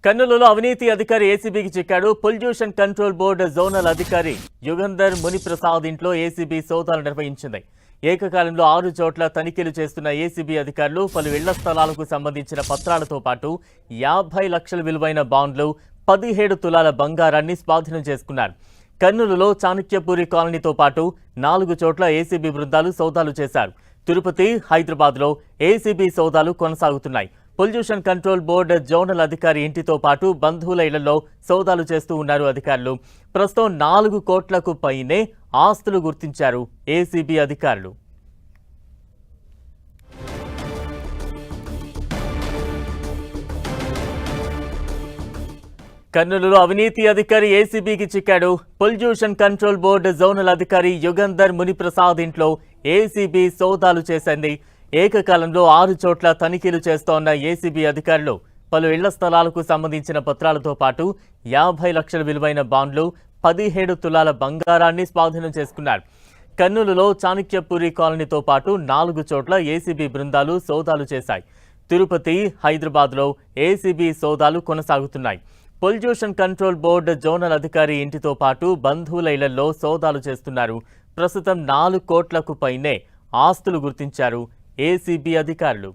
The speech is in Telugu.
కర్నూలులో అవినీతి అధికారి ఏసీబీకి చిక్కాడు. పొల్యూషన్ కంట్రోల్ బోర్డు జోనల్ అధికారి యుగంధర్ మునిప్రసాద్ ఇంట్లో ఏసీబీ సోదాలు నిర్వహించింది. ఏకకాలంలో 6 చోట్ల తనిఖీలు చేస్తున్న ఏసీబీ అధికారులు పలు ఇళ్ల స్థలాలకు సంబంధించిన పత్రాలతో పాటు 50 లక్షల విలువైన బాండ్లు, 17 తులాల బంగారాన్ని స్వాధీనం చేసుకున్నారు. కర్నూలులో చాణక్యపూరి కాలనీతో పాటు 4 చోట్ల ఏసీబీ బృందాలు సోదాలు చేశారు. తిరుపతి, హైదరాబాద్లో ఏసీబీ సోదాలు కొనసాగుతున్నాయి. పొల్యూషన్ కంట్రోల్ బోర్డు జోనల్ అధికారి ఇంటితో పాటు బంధువుల ఇళ్లలో సోదాలు చేస్తూ ఉన్నారు అధికారులు. ప్రస్తుతం 4 కోట్లకు పైనే ఆస్తులు గుర్తించారు ఏసీబీ అధికారులు. కర్నూలులో అవినీతి అధికారి ఏసీబీకి చిక్కాడు. పొల్యూషన్ కంట్రోల్ బోర్డు జోనల్ అధికారి యుగంధర్ మునిప్రసాద్ ఇంట్లో ఏసీబీ సోదాలు చేసింది. ఏకకాలంలో 6 చోట్ల తనిఖీలు చేస్తోన్న ఏసీబీ అధికారులు పలు ఇళ్ల స్థలాలకు సంబంధించిన పత్రాలతో పాటు 50 లక్షల విలువైన బాండ్లు, 17 తులాల బంగారాన్ని స్వాధీనం చేసుకున్నారు. కర్నూలులో చాణక్యపూరి కాలనీతో పాటు 4 చోట్ల ఏసీబీ బృందాలు సోదాలు చేశాయి. తిరుపతి, హైదరాబాద్లో ఏసీబీ సోదాలు కొనసాగుతున్నాయి. పొల్యూషన్ కంట్రోల్ బోర్డు జోనల్ అధికారి ఇంటితో పాటు బంధువుల ఇళ్లలో సోదాలు చేస్తున్నారు. ప్రస్తుతం 4 కోట్లకు పైనే ఆస్తులు గుర్తించారు ఏసీబీ అధికారులు.